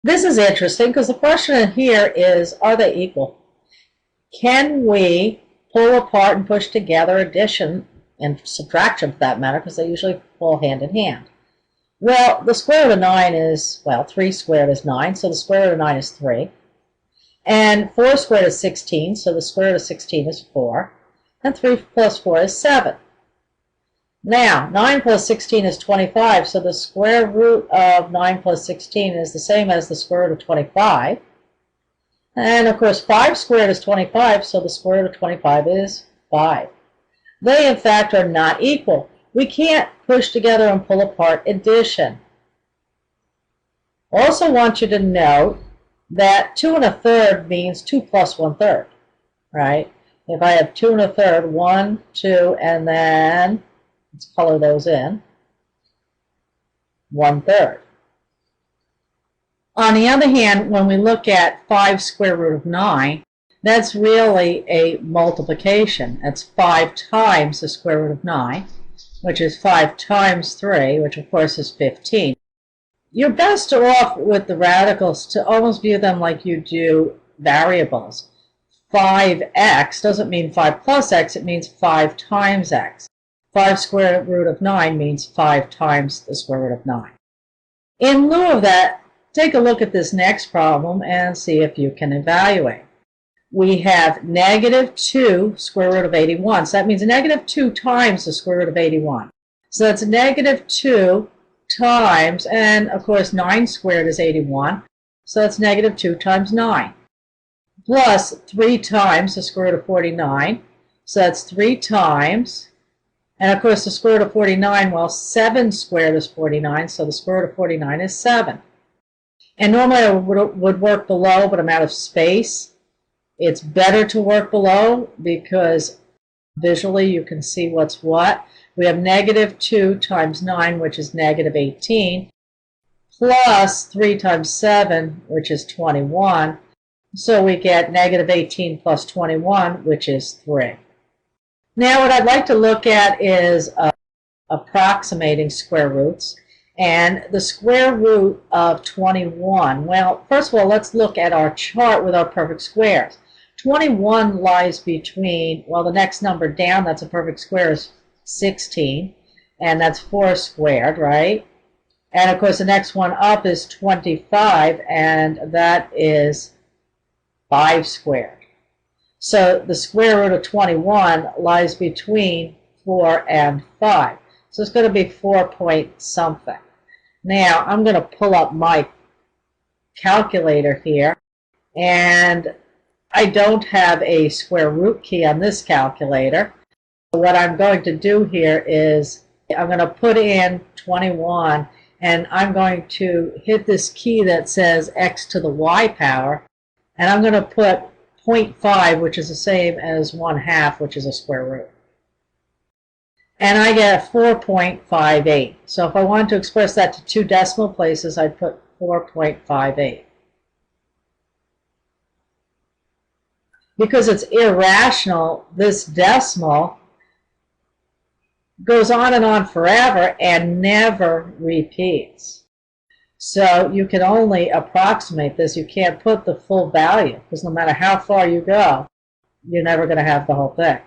This is interesting because the question here is, are they equal? Can we pull apart and push together addition and subtraction for that matter, because they usually fall hand in hand? Well, the square root of 9 is, well, 3 squared is 9, so the square root of 9 is 3. And 4 squared is 16, so the square root of 16 is 4. And 3 plus 4 is 7. Now, 9 plus 16 is 25, so the square root of 9 plus 16 is the same as the square root of 25. And, of course, 5 squared is 25, so the square root of 25 is 5. They, in fact, are not equal. We can't push together and pull apart addition. Also want you to note that 2 1/3 means 2 plus 1/3, right? If I have 2 1/3, 1, 2, and then let's color those in, 1/3. On the other hand, when we look at 5 square root of 9, that's really a multiplication. That's 5 times the square root of 9, which is 5 times 3, which of course is 15. You're best off with the radicals to almost view them like you do variables. 5x doesn't mean 5 plus x, it means 5 times x. 5 square root of 9 means 5 times the square root of 9. In lieu of that, take a look at this next problem and see if you can evaluate. We have negative 2 square root of 81. So that means negative 2 times the square root of 81. So that's negative 2 times, and of course 9 squared is 81. So that's negative 2 times 9. Plus 3 times the square root of 49. So that's 3 times. And of course the square root of 49, well, 7 squared is 49, so the square root of 49 is 7. And normally I would work below, but I'm out of space. It's better to work below because visually you can see what's what. We have negative 2 times 9, which is negative 18, plus 3 times 7, which is 21. So we get negative 18 plus 21, which is 3. Now what I'd like to look at is approximating square roots. And the square root of 21, well, first of all, let's look at our chart with our perfect squares. 21 lies between, well, the next number down that's a perfect square is 16, and that's 4 squared, right? And of course the next one up is 25, and that is 5 squared. So the square root of 21 lies between 4 and 5. So it's going to be 4 point something. Now I'm going to pull up my calculator here, and I don't have a square root key on this calculator. What I'm going to do here is I'm going to put in 21, and I'm going to hit this key that says x to the y power, and I'm going to put 0.5, which is the same as 1/2, which is a square root. And I get 4.58. So if I wanted to express that to 2 decimal places, I'd put 4.58. Because it's irrational, this decimal goes on and on forever and never repeats. So you can only approximate this. You can't put the full value, because no matter how far you go, you're never going to have the whole thing.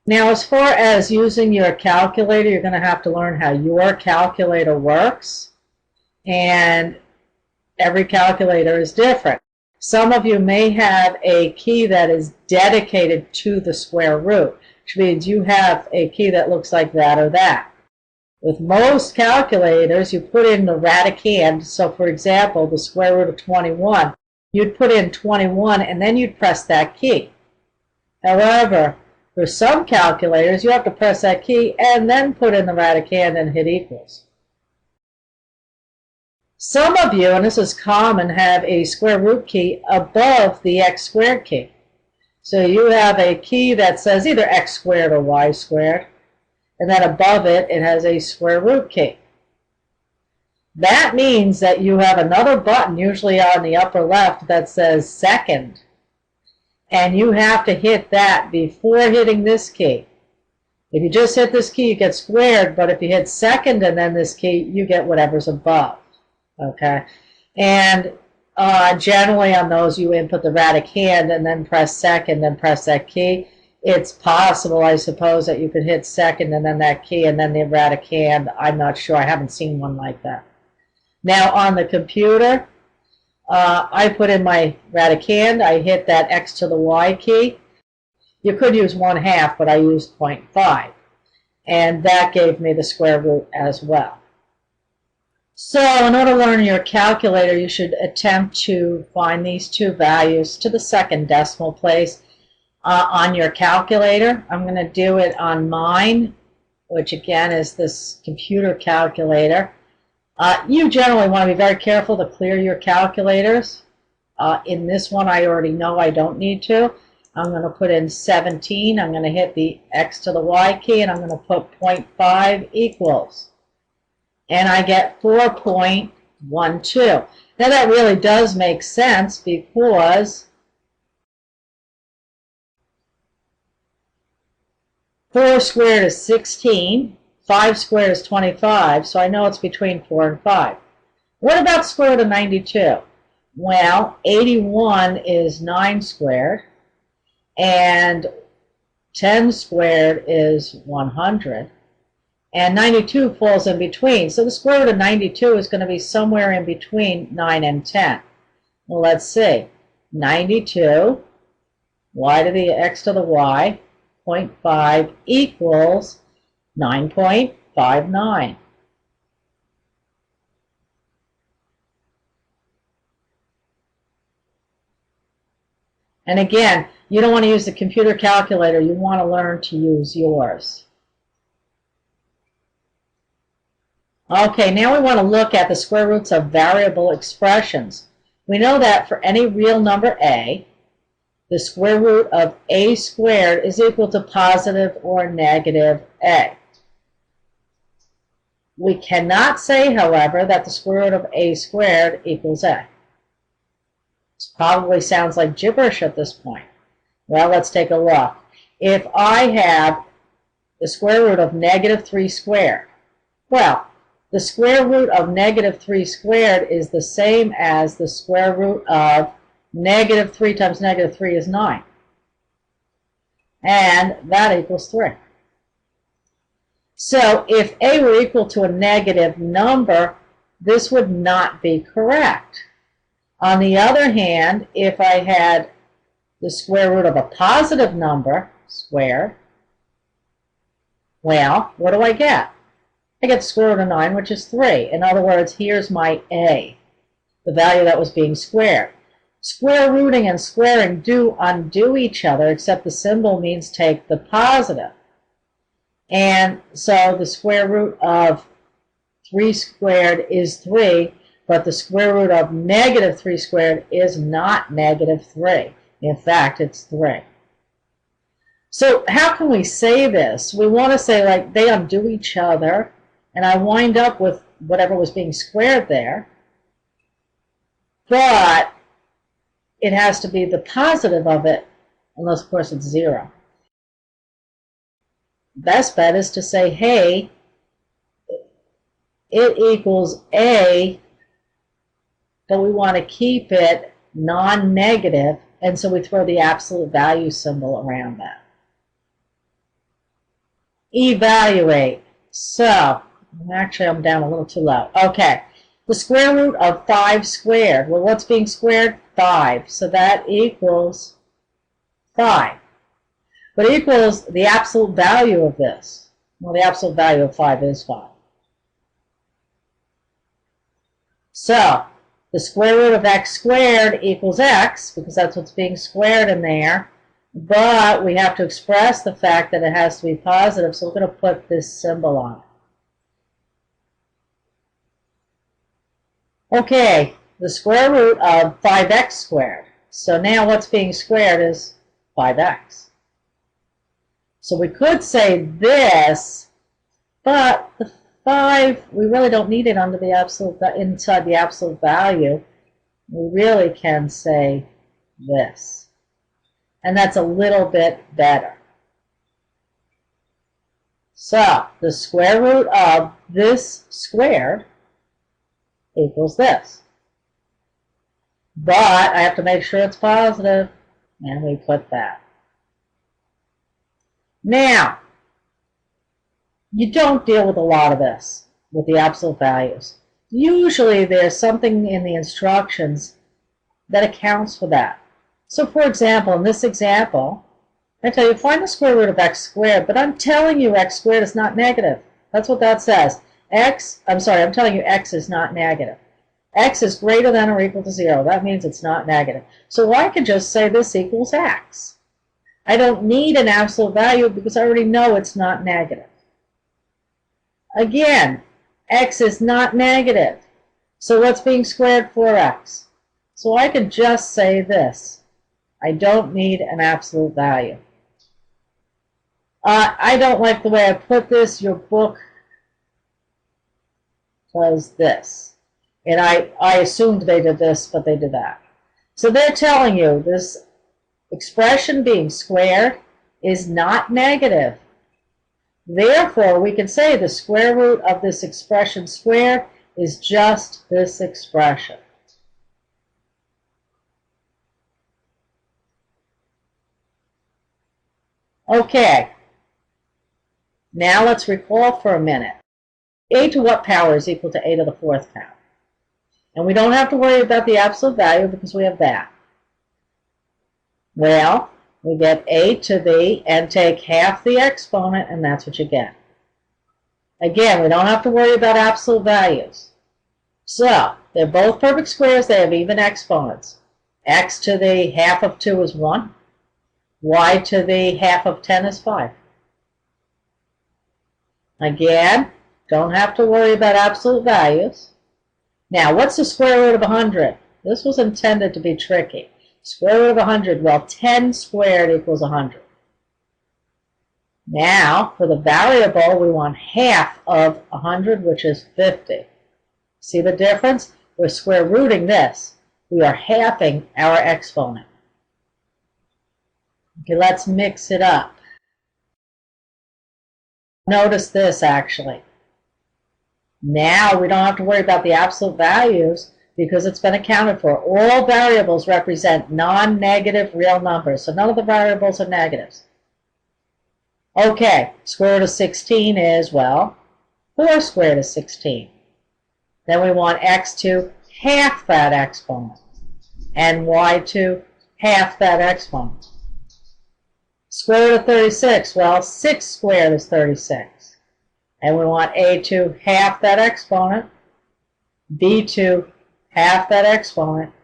Now, as far as using your calculator, you're going to have to learn how your calculator works, and every calculator is different. Some of you may have a key that is dedicated to the square root, which means you have a key that looks like that or that. With most calculators, you put in the radicand. So, for example, the square root of 21, you'd put in 21 and then you'd press that key. However, for some calculators, you have to press that key and then put in the radicand and hit equals. Some of you, and this is common, have a square root key above the x squared key. So you have a key that says either x squared or y squared, and then above it, it has a square root key. That means that you have another button, usually on the upper left, that says second. And you have to hit that before hitting this key. If you just hit this key, you get squared, but if you hit second and then this key, you get whatever's above. Okay? And Generally on those, you input the erratic hand and then press second, then press that key. It's possible, I suppose, that you could hit second and then that key and then the erratic hand. I'm not sure. I haven't seen one like that. Now on the computer, I put in my erratic hand. I hit that X to the Y key. You could use 1/2, but I used 0.5. And that gave me the square root as well. So in order to learn your calculator, you should attempt to find these two values to the second decimal place on your calculator. I'm going to do it on mine, which again is this computer calculator. You generally want to be very careful to clear your calculators. In this one, I already know I don't need to. I'm going to put in 17. I'm going to hit the X to the Y key, and I'm going to put 0.5 equals. And I get 4.12. Now that really does make sense because 4 squared is 16, 5 squared is 25, so I know it's between 4 and 5. What about the square root of 92? Well, 81 is 9 squared, and 10 squared is 100. And 92 falls in between. So the square root of 92 is going to be somewhere in between 9 and 10. Well, let's see. 92, y to the x to the y, 0.5 equals 9.59. And again, you don't want to use the computer calculator. You want to learn to use yours. Okay, now we want to look at the square roots of variable expressions. We know that for any real number a, the square root of a squared is equal to positive or negative a. We cannot say, however, that the square root of a squared equals a. This probably sounds like gibberish at this point. Well, let's take a look. If I have the square root of negative 3 squared, well, the square root of negative 3 squared is the same as the square root of negative 3 times negative 3 is 9. And that equals 3. So if a were equal to a negative number, this would not be correct. On the other hand, if I had the square root of a positive number squared, well, what do I get? I get the square root of 9, which is 3. In other words, here's my a, the value that was being squared. Square rooting and squaring do undo each other, except the symbol means take the positive. And so the square root of 3 squared is 3, but the square root of negative 3 squared is not negative 3. In fact, it's 3. So how can we say this? We want to say, like, they undo each other, and I wind up with whatever was being squared there, but it has to be the positive of it, unless, of course, it's 0. Best bet is to say, hey, it equals a, but we want to keep it non-negative, and so we throw the absolute value symbol around that. Evaluate. So, actually, I'm down a little too low. Okay, the square root of 5 squared. Well, what's being squared? 5. So that equals 5. But it equals the absolute value of this. Well, the absolute value of 5 is 5. So, the square root of x squared equals x, because that's what's being squared in there. But we have to express the fact that it has to be positive, so we're going to put this symbol on it. Okay, the square root of 5x squared. So now what's being squared is 5x. So we could say this, but the 5, we really don't need it under the absolute, inside the absolute value. We really can say this. And that's a little bit better. So the square root of this squared equals this. but I have to make sure it's positive, and we put that. Now, you don't deal with a lot of this, with the absolute values. Usually there's something in the instructions that accounts for that. So for example, in this example, I tell you find the square root of x squared, but I'm telling you x squared is not negative. That's what that says. I'm telling you x is not negative. X is greater than or equal to 0. That means it's not negative. So I can just say this equals x. I don't need an absolute value because I already know it's not negative. Again, x is not negative. So what's being squared for x? So I can just say this. I don't need an absolute value. I don't like the way I put this. Your book does this. And I assumed they did this, but they did that. So they're telling you this expression being squared is not negative. Therefore, we can say the square root of this expression squared is just this expression. Okay, now let's recall for a minute. A to what power is equal to a to the fourth power? And we don't have to worry about the absolute value because we have that. Well, we get a to the, and take half the exponent, and that's what you get. Again, we don't have to worry about absolute values. So, they're both perfect squares. They have even exponents. X to the half of 2 is 1. Y to the half of 10 is 5. Again, don't have to worry about absolute values. Now, what's the square root of 100? This was intended to be tricky. Square root of 100, well, 10 squared equals 100. Now, for the variable, we want half of 100, which is 50. See the difference? We're square rooting this. We are halving our exponent. Okay, let's mix it up. Notice this, actually. Now we don't have to worry about the absolute values because it's been accounted for. All variables represent non-negative real numbers, so none of the variables are negatives. Okay, square root of 16 is, well, 4 squared is 16. Then we want x to half that exponent, and y to half that exponent. Square root of 36, well, 6 squared is 36. And we want a to half that exponent, b to half that exponent,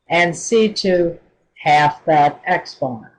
and c to half that exponent.